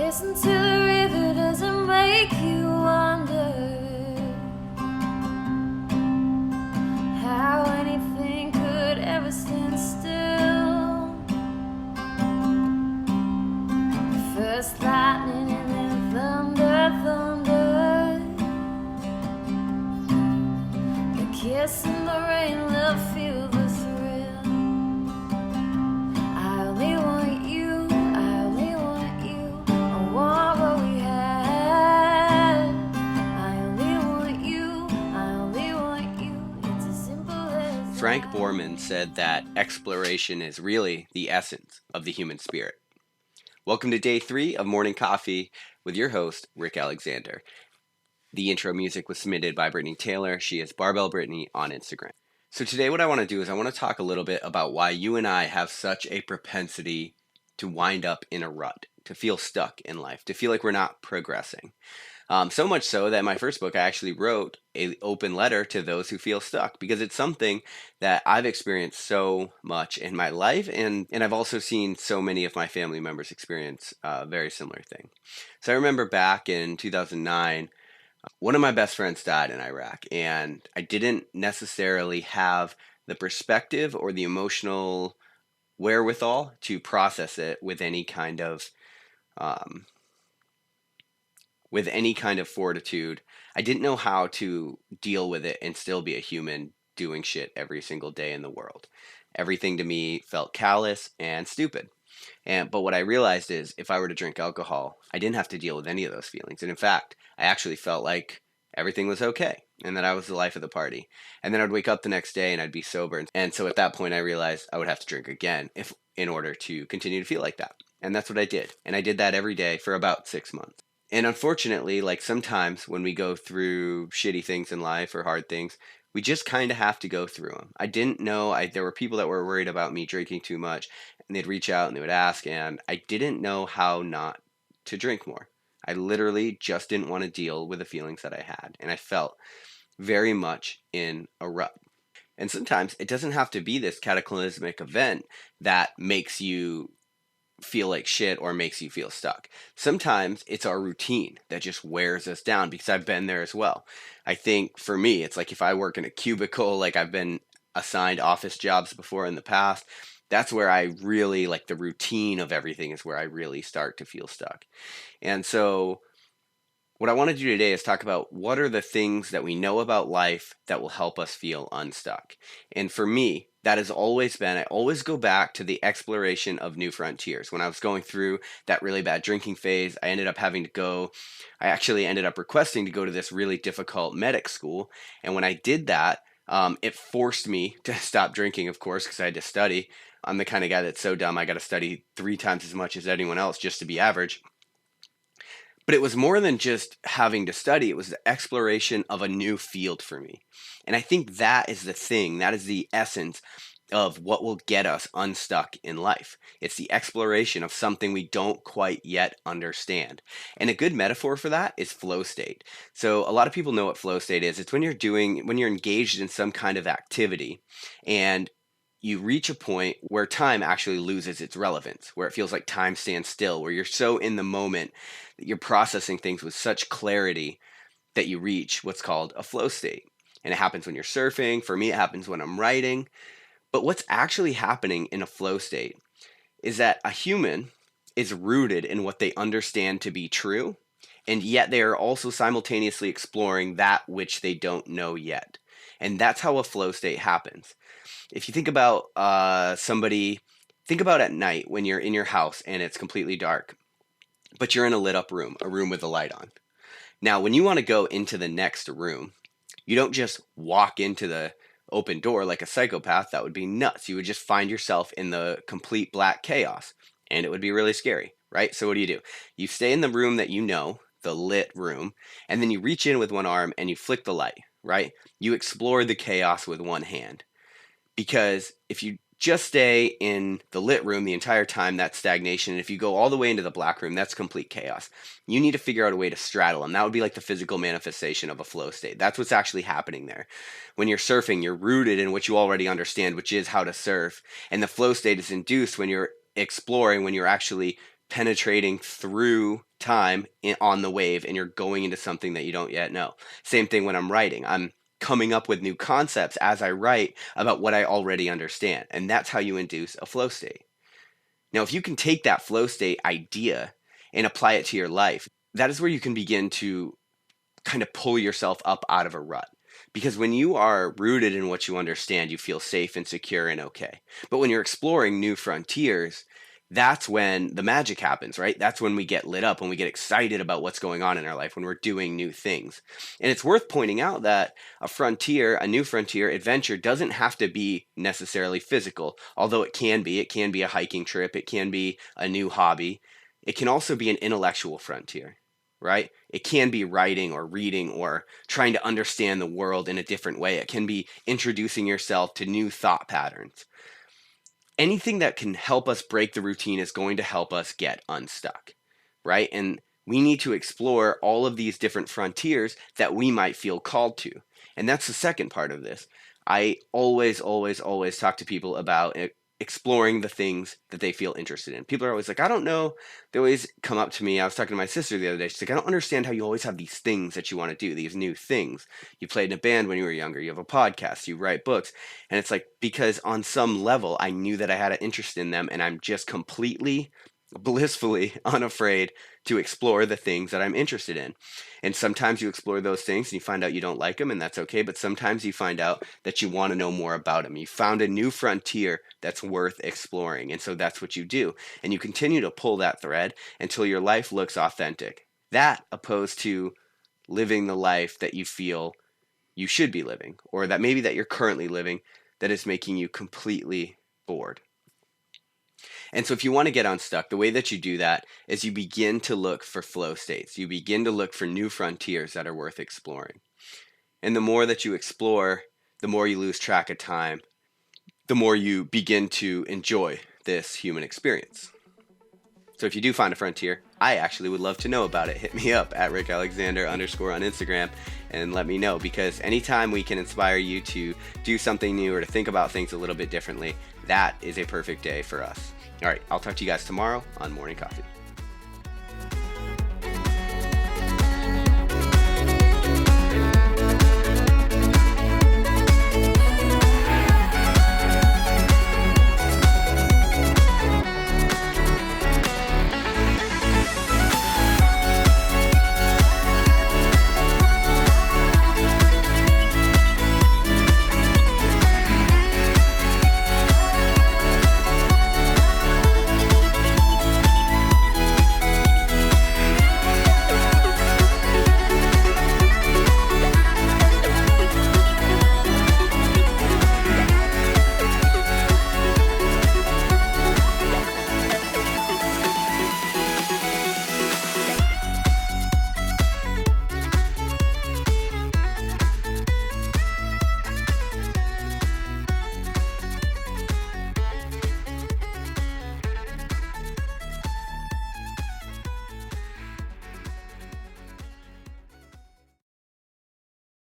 Listen to the river, does it make you wonder how anything could ever stand still? First lightning and then thunder, the kiss and the rain, love, feel the thrill. I only want you, I only want you, I want what we had. I only want you, I only want you, it's as simple as Frank that. Borman said that exploration is really the essence of the human spirit. Welcome to day 3 of Morning Coffee with your host, Rick Alexander. The intro music was submitted by Brittany Taylor. She is Barbell Brittany on Instagram. So today what I want to do is I want to talk a little bit about why you and I have such a propensity to wind up in a rut, to feel stuck in life, to feel like we're not progressing. So much so that my first book, I actually wrote an open letter to those who feel stuck, because it's something that I've experienced so much in my life, and I've also seen so many of my family members experience a very similar thing. So I remember back in 2009, one of my best friends died in Iraq, and I didn't necessarily have the perspective or the emotional wherewithal to process it with any kind of um, fortitude. I didn't know how to deal with it and still be a human doing shit every single day in the world. Everything to me felt callous and stupid. But what I realized is if I were to drink alcohol, I didn't have to deal with any of those feelings. And in fact, I actually felt like everything was okay and that I was the life of the party. And then I'd wake up the next day and I'd be sober. And so at that point I realized I would have to drink again in order to continue to feel like that. And that's what I did. And I did that every day for about 6 months. And unfortunately, like sometimes when we go through shitty things in life or hard things, we just kind of have to go through them. I didn't know there were people that were worried about me drinking too much, and they'd reach out and they would ask, and I didn't know how not to drink more. I literally just didn't want to deal with the feelings that I had, and I felt very much in a rut. And sometimes it doesn't have to be this cataclysmic event that makes you feel like shit or makes you feel stuck. Sometimes it's our routine that just wears us down, because I've been there as well. I think for me, it's like if I work in a cubicle, like I've been assigned office jobs before in the past, that's where I really like the routine of everything is where I really start to feel stuck. And so what I want to do today is talk about what are the things that we know about life that will help us feel unstuck. And for me, that has always been, I always go back to the exploration of new frontiers. When I was going through that really bad drinking phase, I actually ended up requesting to go to this really difficult medic school. And when I did that, it forced me to stop drinking, of course, because I had to study. I'm the kind of guy that's so dumb, I got to study 3 times as much as anyone else just to be average. But it was more than just having to study. It was the exploration of a new field for me. And I think that is the thing, that is the essence of what will get us unstuck in life. It's the exploration of something we don't quite yet understand. And a good metaphor for that is flow state. So a lot of people know what flow state is. It's when you're engaged in some kind of activity and you reach a point where time actually loses its relevance, where it feels like time stands still, where you're so in the moment that you're processing things with such clarity that you reach what's called a flow state. And it happens when you're surfing. For me, it happens when I'm writing. But what's actually happening in a flow state is that a human is rooted in what they understand to be true, and yet they are also simultaneously exploring that which they don't know yet. And that's how a flow state happens. If you think about think about at night when you're in your house and it's completely dark, but you're in a lit up room, a room with a light on. Now, when you want to go into the next room, you don't just walk into the open door like a psychopath. That would be nuts. You would just find yourself in the complete black chaos, and it would be really scary, right? So what do? You stay in the room that you know, the lit room, and then you reach in with one arm and you flick the light, right? You explore the chaos with one hand. Because if you just stay in the lit room the entire time, that's stagnation. And if you go all the way into the black room, that's complete chaos. You need to figure out a way to straddle them. That would be like the physical manifestation of a flow state. That's what's actually happening there. When you're surfing, you're rooted in what you already understand, which is how to surf. And the flow state is induced when you're exploring, when you're actually penetrating through time on the wave, and you're going into something that you don't yet know. Same thing when I'm writing. I'm coming up with new concepts as I write about what I already understand. And that's how you induce a flow state. Now, if you can take that flow state idea and apply it to your life, that is where you can begin to kind of pull yourself up out of a rut. Because when you are rooted in what you understand, you feel safe and secure and okay. But when you're exploring new frontiers, that's when the magic happens, right? That's when we get lit up, when we get excited about what's going on in our life, when we're doing new things. And it's worth pointing out that a new frontier adventure doesn't have to be necessarily physical, although it can be. It can be a hiking trip, it can be a new hobby. It can also be an intellectual frontier, right? It can be writing or reading or trying to understand the world in a different way. It can be introducing yourself to new thought patterns. Anything that can help us break the routine is going to help us get unstuck, right? And we need to explore all of these different frontiers that we might feel called to. And that's the second part of this. I always, always, always talk to people about exploring the things that they feel interested in. People are always like, I don't know. They always come up to me. I was talking to my sister the other day. She's like, I don't understand how you always have these things that you want to do, these new things. You played in a band when you were younger. You have a podcast. You write books. And it's like, because on some level, I knew that I had an interest in them, and I'm just completely blissfully unafraid to explore the things that I'm interested in. And sometimes you explore those things and you find out you don't like them, and that's okay. But sometimes you find out that you want to know more about them. You found a new frontier that's worth exploring. And so that's what you do. And you continue to pull that thread until your life looks authentic. That opposed to living the life that you feel you should be living, or that maybe that you're currently living, that is making you completely bored. And so if you want to get unstuck, the way that you do that is you begin to look for flow states. You begin to look for new frontiers that are worth exploring. And the more that you explore, the more you lose track of time, the more you begin to enjoy this human experience. So if you do find a frontier, I actually would love to know about it. Hit me up at @RickAlexander_ on Instagram and let me know, because anytime we can inspire you to do something new or to think about things a little bit differently, that is a perfect day for us. All right, I'll talk to you guys tomorrow on Morning Coffee.